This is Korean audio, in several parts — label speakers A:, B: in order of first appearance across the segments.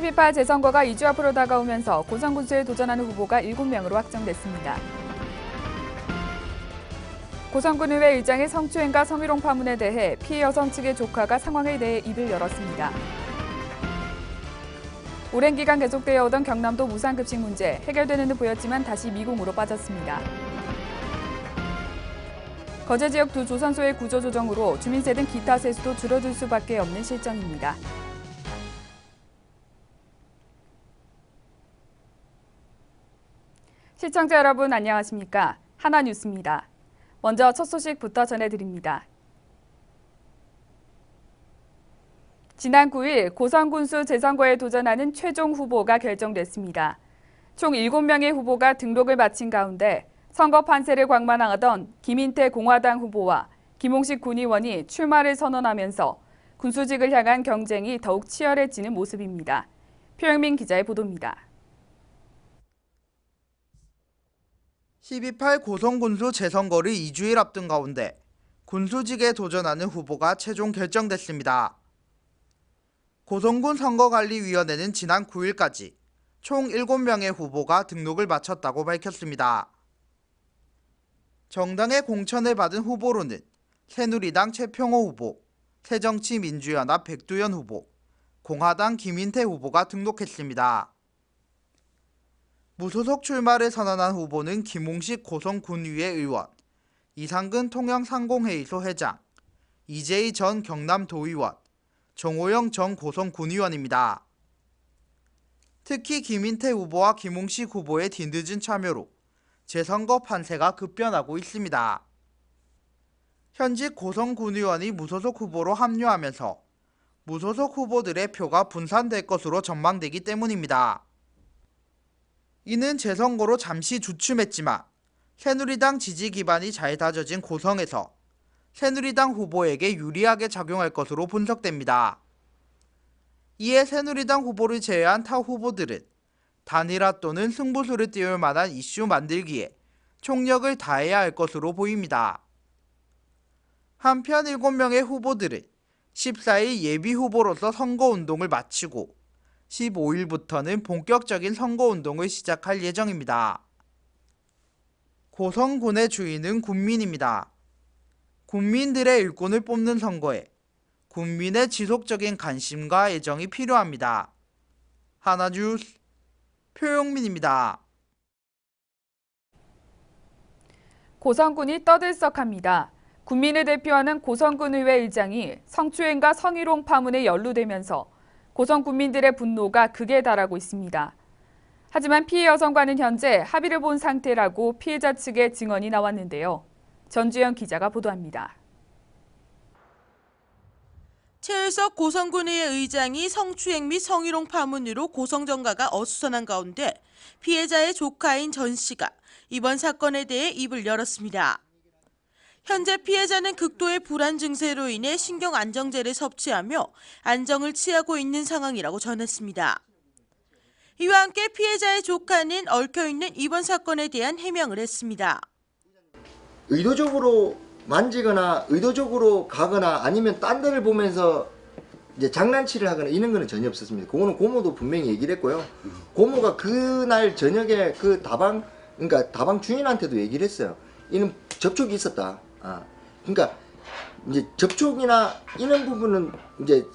A: 제12.8 재선거가 2주 앞으로 다가오면서 고성군수에 도전하는 후보가 7명으로 확정됐습니다. 고성군의회 의장의 성추행과 성희롱 파문에 대해 피해 여성 측의 조카가 상황에 대해 입을 열었습니다. 오랜 기간 계속되어 오던 경남도 무상급식 문제, 해결되는 듯 보였지만 다시 미궁으로 빠졌습니다. 거제 지역 두 조선소의 구조조정으로 주민세 등 기타 세수도 줄어들 수밖에 없는 실정입니다. 시청자 여러분 안녕하십니까? 하나뉴스입니다. 먼저 첫 소식부터 전해드립니다. 지난 9일 고성군수 재선거에 도전하는 최종 후보가 결정됐습니다. 총 7명의 후보가 등록을 마친 가운데 선거 판세를 관망하던 김인태 공화당 후보와 김홍식 군의원이 출마를 선언하면서 군수직을 향한 경쟁이 더욱 치열해지는 모습입니다. 표영민 기자의 보도입니다.
B: 12.8 고성군수 재선거를 2주일 앞둔 가운데 군수직에 도전하는 후보가 최종 결정됐습니다. 고성군 선거관리위원회는 지난 9일까지 총 7명의 후보가 등록을 마쳤다고 밝혔습니다. 정당의 공천을 받은 후보로는 새누리당 최평호 후보, 새정치민주연합 백두현 후보, 공화당 김인태 후보가 등록했습니다. 무소속 출마를 선언한 후보는 김홍식 고성군의회 의원, 이상근 통영상공회의소 회장, 이재희 전 경남도의원, 정호영 전 고성군의원입니다. 특히 김인태 후보와 김홍식 후보의 뒤늦은 참여로 재선거 판세가 급변하고 있습니다. 현직 고성군의원이 무소속 후보로 합류하면서 무소속 후보들의 표가 분산될 것으로 전망되기 때문입니다. 이는 재선거로 잠시 주춤했지만 새누리당 지지 기반이 잘 다져진 고성에서 새누리당 후보에게 유리하게 작용할 것으로 분석됩니다. 이에 새누리당 후보를 제외한 타 후보들은 단일화 또는 승부수를 띄울 만한 이슈 만들기에 총력을 다해야 할 것으로 보입니다. 한편 7명의 후보들은 14일 예비 후보로서 선거운동을 마치고 15일부터는 본격적인 선거운동을 시작할 예정입니다. 고성군의 주인은 군민입니다. 군민들의 일꾼을 뽑는 선거에 국민의 지속적인 관심과 애정이 필요합니다. 하나뉴스 표영민입니다.
A: 고성군이 떠들썩합니다. 군민을 대표하는 고성군의회 의장이 성추행과 성희롱 파문에 연루되면서 고성 군민들의 분노가 극에 달하고 있습니다. 하지만 피해 여성과는 현재 합의를 본 상태라고 피해자 측의 증언이 나왔는데요. 전주현 기자가 보도합니다.
C: 최일석 고성군의회 의장이 성추행 및 성희롱 파문으로 고성정가가 어수선한 가운데 피해자의 조카인 전 씨가 이번 사건에 대해 입을 열었습니다. 현재 피해자는 극도의 불안 증세로 인해 신경안정제를 섭취하며 안정을 취하고 있는 상황이라고 전했습니다. 이와 함께 피해자의 조카는 얽혀있는 이번 사건에 대한 해명을 했습니다.
D: 의도적으로 만지거나 의도적으로 가거나 아니면 딴 데를 보면서 이제 장난치를 하거나 이런 거는 전혀 없었습니다. 그거는 고모도 분명히 얘기를 했고요. 고모가 그날 저녁에 그 그러니까 다방 주인한테도 얘기를 했어요. 이는 접촉이 있었다. 그러니까 이제 접촉이나 이런 부분은 이제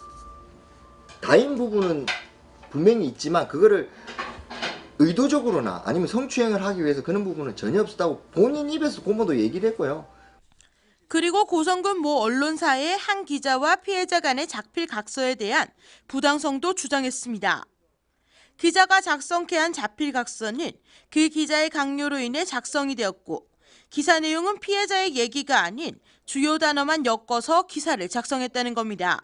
D: 다인 부분은 분명히 있지만 그거를 의도적으로나 아니면 성추행을 하기 위해서 그런 부분은 전혀 없었다고 본인 입에서 고모도 얘기를 했고요.
C: 그리고 고성군 모 언론사의 한 기자와 피해자 간의 작필 각서에 대한 부당성도 주장했습니다. 기자가 작성케 한 자필 각서는 그 기자의 강요로 인해 작성이 되었고 기사 내용은 피해자의 얘기가 아닌 주요 단어만 엮어서 기사를 작성했다는 겁니다.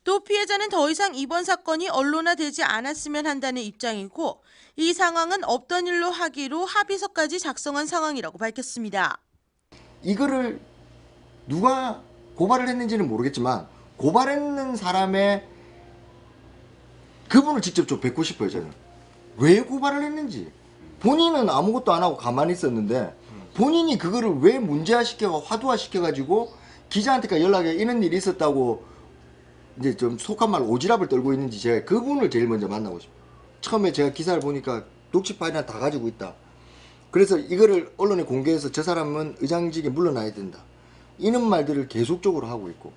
C: 또 피해자는 더 이상 이번 사건이 언론화되지 않았으면 한다는 입장이고 이 상황은 없던 일로 하기로 합의서까지 작성한 상황이라고 밝혔습니다.
D: 이거를 누가 고발을 했는지는 모르겠지만 고발했는 사람의 그분을 직접 좀 뵙고 싶어요. 저는 왜 고발을 했는지. 본인은 아무것도 안 하고 가만히 있었는데 본인이 그거를 왜 문제화시켜가 화두화시켜가지고 기자한테까지 연락해 이런 일이 있었다고 이제 좀 속한 말 오지랖을 떨고 있는지 제가 그분을 제일 먼저 만나고 싶어요. 처음에 제가 기사를 보니까 녹취 파일이나 다 가지고 있다. 그래서 이거를 언론에 공개해서 저 사람은 의장직에 물러나야 된다. 이런 말들을 계속적으로 하고 있고.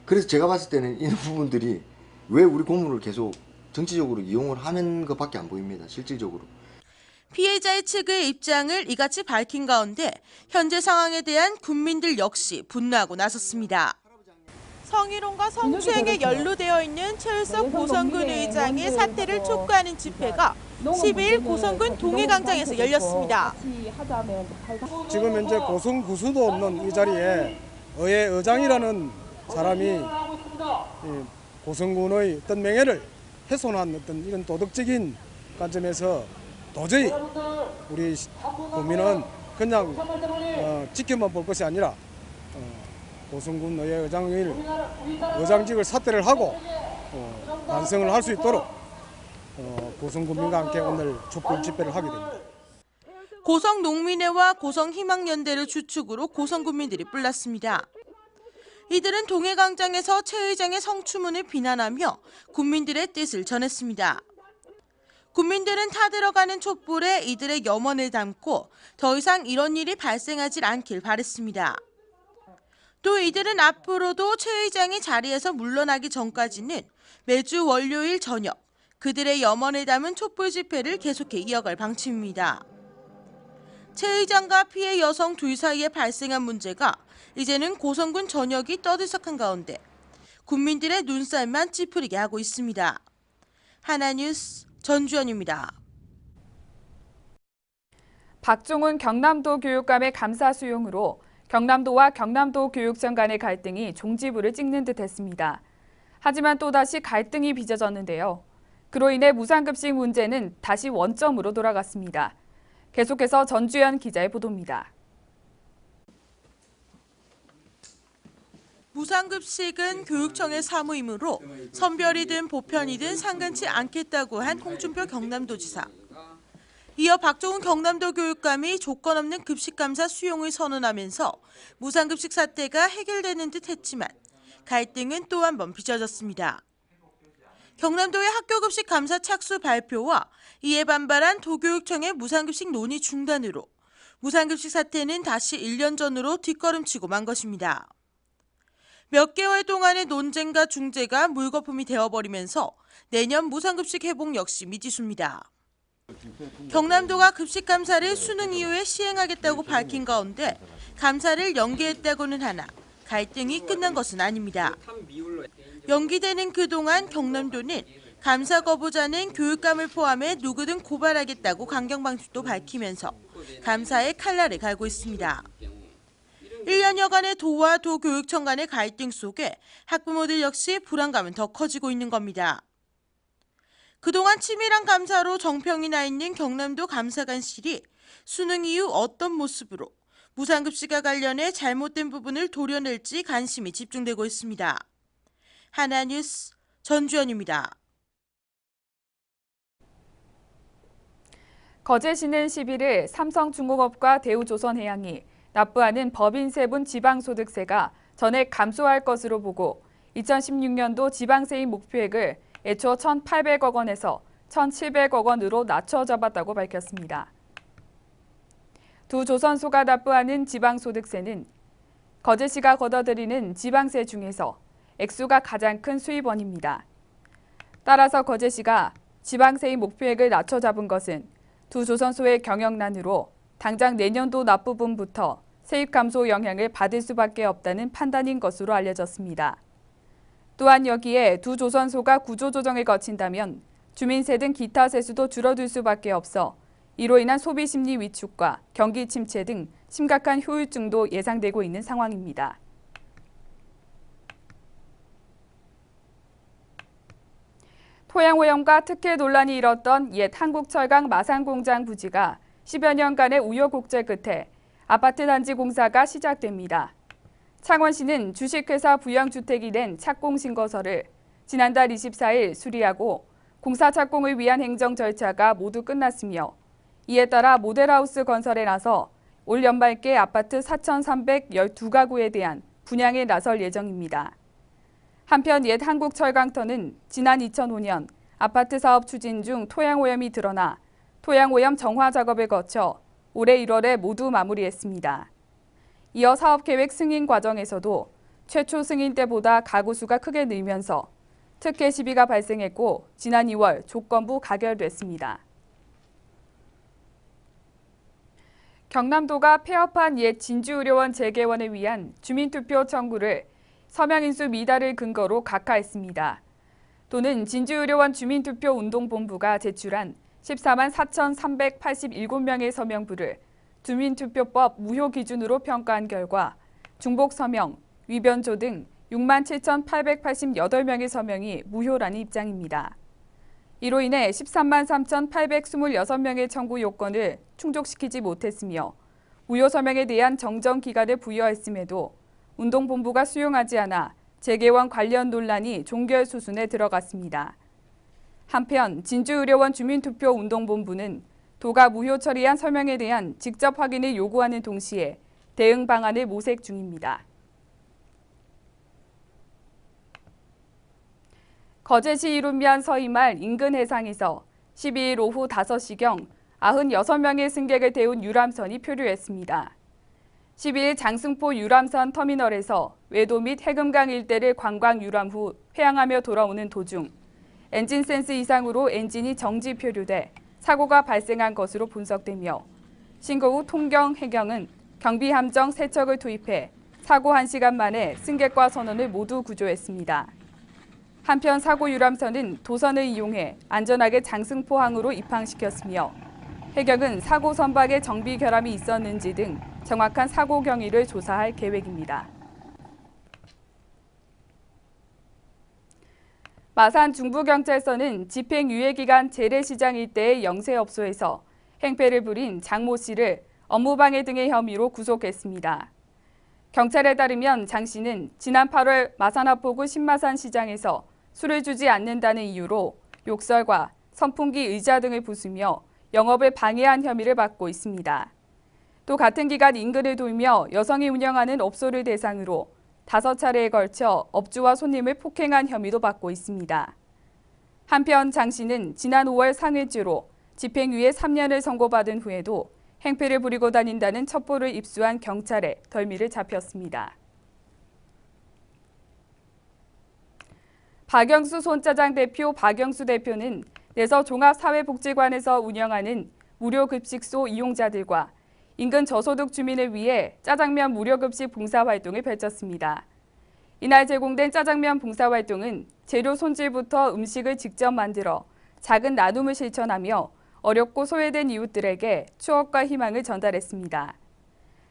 D: 그래서 제가 봤을 때는 이런 부분들이 왜 우리 고문을 계속 정치적으로 이용을 하는 것밖에 안 보입니다. 실질적으로.
C: 피해자의 측의 입장을 이같이 밝힌 가운데 현재 상황에 대한 국민들 역시 분노하고 나섰습니다. 성희롱과 성추행에 연루되어 있는 최을석 고성군 의장의 사퇴를 촉구하는 집회가 12일 고성군 동해광장에서 열렸습니다.
E: 지금 현재 고성 구수도 없는 이 자리에 의회 의장이라는 사람이 고성군의 어떤 명예를 훼손한 어떤 이런 도덕적인 관점에서 도저히 우리 국민은 그냥 지켜만 볼 것이 아니라 고성군 의회 의장직을 사퇴를 하고 반성을 할 수 있도록 고성군민과 함께 오늘 촛불 집회를 하게 됩니다.
C: 고성농민회와 고성희망연대를 주축으로 고성군민들이 불났습니다. 이들은 동해광장에서 최 의장의 성추문을 비난하며 국민들의 뜻을 전했습니다. 국민들은 타들어가는 촛불에 이들의 염원을 담고 더 이상 이런 일이 발생하지 않길 바랬습니다. 또 이들은 앞으로도 최 의장이 자리에서 물러나기 전까지는 매주 월요일 저녁 그들의 염원을 담은 촛불 집회를 계속해 이어갈 방침입니다. 최 의장과 피해 여성 둘 사이에 발생한 문제가 이제는 고성군 전역이 떠들썩한 가운데 국민들의 눈살만 찌푸리게 하고 있습니다. 하나뉴스 전주연입니다.
A: 박종훈 경남도 교육감의 감사 수용으로 경남도와 경남도 교육청 간의 갈등이 종지부를 찍는 듯했습니다. 하지만 또다시 갈등이 빚어졌는데요. 그로 인해 무상급식 문제는 다시 원점으로 돌아갔습니다. 계속해서 전주연 기자의 보도입니다.
C: 무상급식은 교육청의 사무이므로 선별이든 보편이든 상관치 않겠다고 한 홍준표 경남도지사. 이어 박종훈 경남도 교육감이 조건 없는 급식감사 수용을 선언하면서 무상급식 사태가 해결되는 듯 했지만 갈등은 또 한 번 빚어졌습니다. 경남도의 학교급식 감사 착수 발표와 이에 반발한 도교육청의 무상급식 논의 중단으로 무상급식 사태는 다시 1년 전으로 뒷걸음치고 만 것입니다. 몇 개월 동안의 논쟁과 중재가 물거품이 되어버리면서 내년 무상급식 회복 역시 미지수입니다. 경남도가 급식 감사를 수능 이후에 시행하겠다고 밝힌 가운데 감사를 연기했다고는 하나 갈등이 끝난 것은 아닙니다. 연기되는 그동안 경남도는 감사 거부자는 교육감을 포함해 누구든 고발하겠다고 강경 방침도 밝히면서 감사에 칼날을 갈고 있습니다. 1년여간의 도와 도교육청 간의 갈등 속에 학부모들 역시 불안감은 더 커지고 있는 겁니다. 그동안 치밀한 감사로 정평이 나 있는 경남도 감사관실이 수능 이후 어떤 모습으로 무상급식과 관련해 잘못된 부분을 도려낼지 관심이 집중되고 있습니다. 하나뉴스 전주연입니다.
A: 거제시는 11일 삼성중공업과 대우조선해양이 납부하는 법인 세분 지방소득세가 전액 감소할 것으로 보고 2016년도 지방세입 목표액을 애초 1,800억 원에서 1,700억 원으로 낮춰 잡았다고 밝혔습니다. 두 조선소가 납부하는 지방소득세는 거제시가 걷어들이는 지방세 중에서 액수가 가장 큰 수입원입니다. 따라서 거제시가 지방세입 목표액을 낮춰 잡은 것은 두 조선소의 경영난으로 당장 내년도 납부분부터 세입 감소 영향을 받을 수밖에 없다는 판단인 것으로 알려졌습니다. 또한 여기에 두 조선소가 구조조정을 거친다면 주민세 등 기타 세수도 줄어들 수밖에 없어 이로 인한 소비심리 위축과 경기 침체 등 심각한 효율증도 예상되고 있는 상황입니다. 토양오염과 특혜 논란이 일었던 옛 한국철강 마산공장 부지가 10여 년간의 우여곡절 끝에 아파트 단지 공사가 시작됩니다. 창원시는 주식회사 부양주택이 낸 착공신고서를 지난달 24일 수리하고 공사 착공을 위한 행정 절차가 모두 끝났으며 이에 따라 모델하우스 건설에 나서 올 연말께 아파트 4,312가구에 대한 분양에 나설 예정입니다. 한편 옛 한국철강터는 지난 2005년 아파트 사업 추진 중 토양오염이 드러나 토양오염 정화 작업을 거쳐 올해 1월에 모두 마무리했습니다. 이어 사업계획 승인 과정에서도 최초 승인 때보다 가구 수가 크게 늘면서 특혜 시비가 발생했고 지난 2월 조건부 가결됐습니다. 경남도가 폐업한 옛 진주의료원 재개원을 위한 주민투표 청구를 서명인수 미달을 근거로 각하했습니다. 도는 진주의료원 주민투표운동본부가 제출한 14만 4,387명의 서명부를 주민투표법 무효 기준으로 평가한 결과 중복 서명, 위변조 등 6만 7,888명의 서명이 무효라는 입장입니다. 이로 인해 13만 3,826명의 청구 요건을 충족시키지 못했으며 무효 서명에 대한 정정 기간을 부여했음에도 운동본부가 수용하지 않아 재개원 관련 논란이 종결 수순에 들어갔습니다. 한편 진주의료원 주민투표운동본부는 도가 무효 처리한 서명에 대한 직접 확인을 요구하는 동시에 대응 방안을 모색 중입니다. 거제시 이룸면 서이말 인근 해상에서 12일 오후 5시경 96명의 승객을 태운 유람선이 표류했습니다. 12일 장승포 유람선 터미널에서 외도 및 해금강 일대를 관광 유람 후 회항하며 돌아오는 도중 엔진 센스 이상으로 엔진이 정지 표류돼 사고가 발생한 것으로 분석되며 신고 후 통경 해경은 경비함정 3척을 투입해 사고 1시간 만에 승객과 선원을 모두 구조했습니다. 한편 사고 유람선은 도선을 이용해 안전하게 장승포항으로 입항시켰으며 해경은 사고 선박에 정비 결함이 있었는지 등 정확한 사고 경위를 조사할 계획입니다. 마산 중부경찰서는 집행유예기간 재래시장 일대의 영세업소에서 행패를 부린 장모 씨를 업무방해 등의 혐의로 구속했습니다. 경찰에 따르면 장 씨는 지난 8월 마산 하포구 신마산 시장에서 술을 주지 않는다는 이유로 욕설과 선풍기 의자 등을 부수며 영업을 방해한 혐의를 받고 있습니다. 또 같은 기간 인근을 돌며 여성이 운영하는 업소를 대상으로 5차례에 걸쳐 업주와 손님을 폭행한 혐의도 받고 있습니다. 한편 장 씨는 지난 5월 상해죄로 집행유예 3년을 선고받은 후에도 행패를 부리고 다닌다는 첩보를 입수한 경찰에 덜미를 잡혔습니다. 박영수 손짜장 대표 박영수 대표는 내서 종합사회복지관에서 운영하는 무료급식소 이용자들과 인근 저소득 주민을 위해 짜장면 무료급식 봉사활동을 펼쳤습니다. 이날 제공된 짜장면 봉사활동은 재료 손질부터 음식을 직접 만들어 작은 나눔을 실천하며 어렵고 소외된 이웃들에게 추억과 희망을 전달했습니다.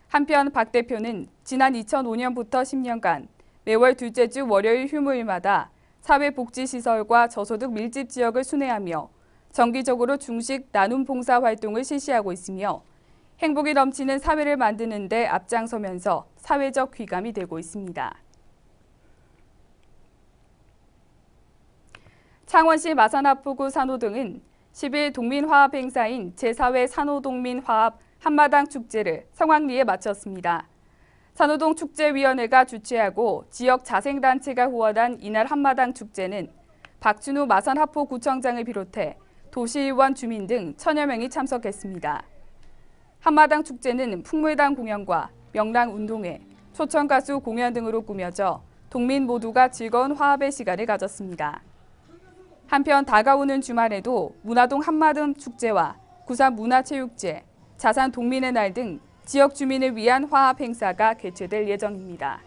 A: 한편 박 대표는 지난 2005년부터 10년간 매월 둘째 주 월요일 휴무일마다 사회복지시설과 저소득 밀집 지역을 순회하며 정기적으로 중식 나눔 봉사 활동을 실시하고 있으며 행복이 넘치는 사회를 만드는 데 앞장서면서 사회적 귀감이 되고 있습니다. 창원시 마산하포구 산호동은 10일 동민화합 행사인 제4회 산호동민화합 한마당 축제를 성황리에 마쳤습니다. 산호동 축제위원회가 주최하고 지역 자생단체가 후원한 이날 한마당 축제는 박준우 마산하포구청장을 비롯해 도시의원 주민 등 1000여 명이 참석했습니다. 한마당 축제는 풍물당 공연과 명랑 운동회, 초청가수 공연 등으로 꾸며져 동민 모두가 즐거운 화합의 시간을 가졌습니다. 한편 다가오는 주말에도 문화동 한마당 축제와 구산 문화체육제, 자산 동민의 날 등 지역 주민을 위한 화합 행사가 개최될 예정입니다.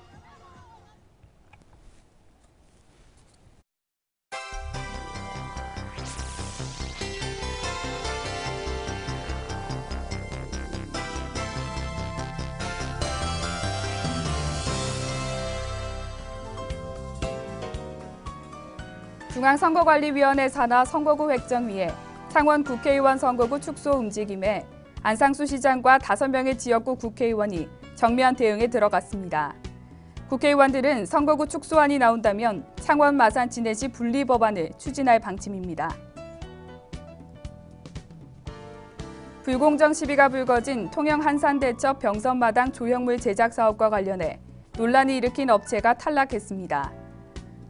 A: 중앙선거관리위원회 산하 선거구 획정위에 창원 국회의원 선거구 축소 움직임에 안상수 시장과 5명의 지역구 국회의원이 정면 대응에 들어갔습니다. 국회의원들은 선거구 축소안이 나온다면 창원 마산 진해시 분리 법안을 추진할 방침입니다. 불공정 시비가 불거진 통영 한산대첩 병선마당 조형물 제작 사업과 관련해 논란이 일으킨 업체가 탈락했습니다.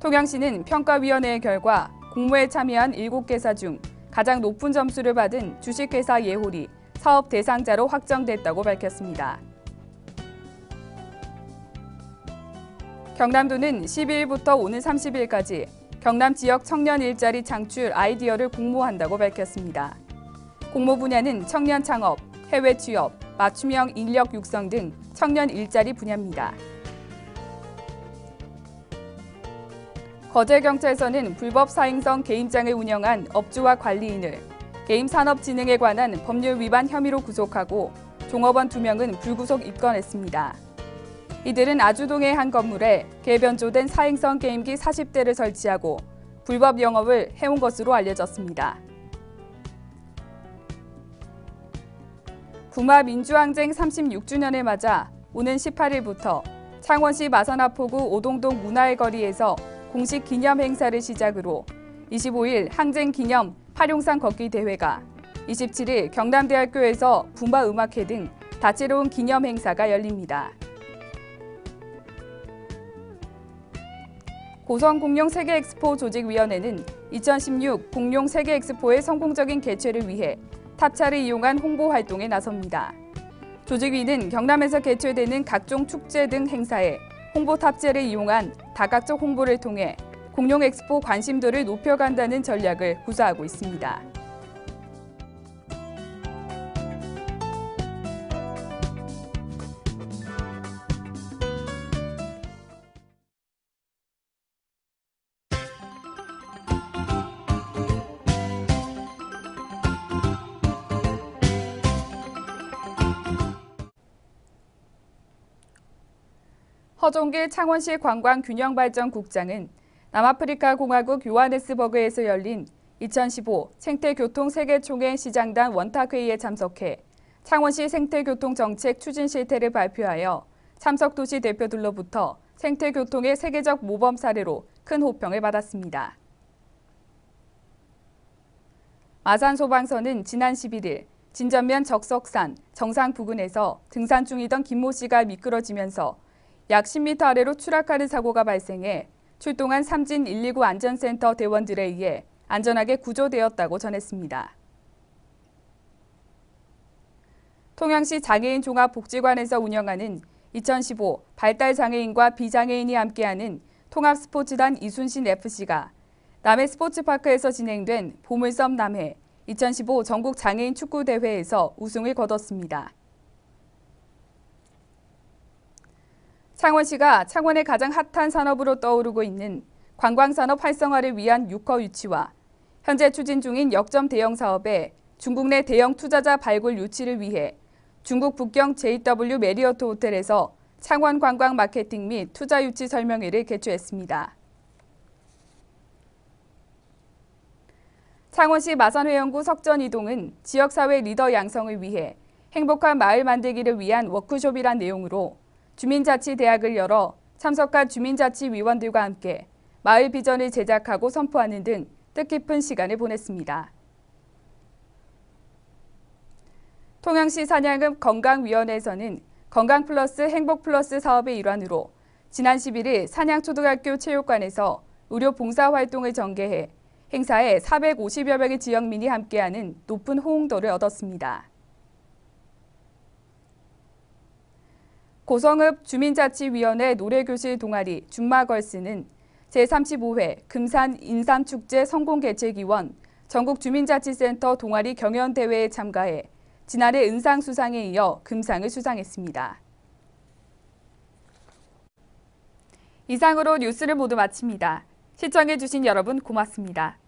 A: 통영시는 평가위원회의 결과 공모에 참여한 7개사 중 가장 높은 점수를 받은 주식회사 예홀이 사업 대상자로 확정됐다고 밝혔습니다. 경남도는 12일부터 오는 30일까지 경남 지역 청년 일자리 창출 아이디어를 공모한다고 밝혔습니다. 공모 분야는 청년 창업, 해외 취업, 맞춤형 인력 육성 등 청년 일자리 분야입니다. 거제경찰서는 불법 사행성 게임장을 운영한 업주와 관리인을 게임 산업진흥에 관한 법률 위반 혐의로 구속하고 종업원 2명은 불구속 입건했습니다. 이들은 아주동의 한 건물에 개변조된 사행성 게임기 40대를 설치하고 불법 영업을 해온 것으로 알려졌습니다. 구마 민주항쟁 36주년을 맞아 오는 18일부터 창원시 마산하포구 오동동 문화의 거리에서 공식 기념 행사를 시작으로 25일 항쟁 기념 활용상 걷기 대회가, 27일 경남대학교에서 부마 음악회 등 다채로운 기념 행사가 열립니다. 고성 공룡 세계 엑스포 조직위원회는 2016 공룡 세계 엑스포의 성공적인 개최를 위해 탑차를 이용한 홍보 활동에 나섭니다. 조직위는 경남에서 개최되는 각종 축제 등 행사에 홍보 탑재를 이용한 다각적 홍보를 통해 공룡 엑스포 관심도를 높여간다는 전략을 구사하고 있습니다. 허종길 창원시 관광균형발전국장은 남아프리카 공화국 요하네스버그에서 열린 2015 생태교통세계총회 시장단 원탁회의에 참석해 창원시 생태교통정책 추진 실태를 발표하여 참석도시 대표들로부터 생태교통의 세계적 모범 사례로 큰 호평을 받았습니다. 마산소방서는 지난 11일 진전면 적석산 정상 부근에서 등산 중이던 김모 씨가 미끄러지면서 약 10m 아래로 추락하는 사고가 발생해 출동한 삼진 119 안전센터 대원들에 의해 안전하게 구조되었다고 전했습니다. 통영시 장애인 종합복지관에서 운영하는 2015 발달장애인과 비장애인이 함께하는 통합스포츠단 이순신 FC가 남해 스포츠파크에서 진행된 보물섬 남해 2015 전국 장애인 축구대회에서 우승을 거뒀습니다. 창원시가 창원의 가장 핫한 산업으로 떠오르고 있는 관광산업 활성화를 위한 6허 유치와 현재 추진 중인 역점 대형 사업에 중국 내 대형 투자자 발굴 유치를 위해 중국 북경 JW 메리어트 호텔에서 창원 관광 마케팅 및 투자 유치 설명회를 개최했습니다. 창원시 마산회원구 석전이동은 지역사회 리더 양성을 위해 행복한 마을 만들기를 위한 워크숍이란 내용으로 주민자치대학을 열어 참석한 주민자치위원들과 함께 마을 비전을 제작하고 선포하는 등 뜻깊은 시간을 보냈습니다. 통영시 산양읍 건강위원회에서는 건강플러스 행복플러스 사업의 일환으로 지난 11일 산양초등학교 체육관에서 의료 봉사활동을 전개해 행사에 450여 명의 지역민이 함께하는 높은 호응도를 얻었습니다. 고성읍 주민자치위원회 노래교실 동아리 줌마걸스는 제35회 금산 인삼축제 성공개최기원 전국주민자치센터 동아리 경연대회에 참가해 지난해 은상 수상에 이어 금상을 수상했습니다. 이상으로 뉴스를 모두 마칩니다. 시청해주신 여러분 고맙습니다.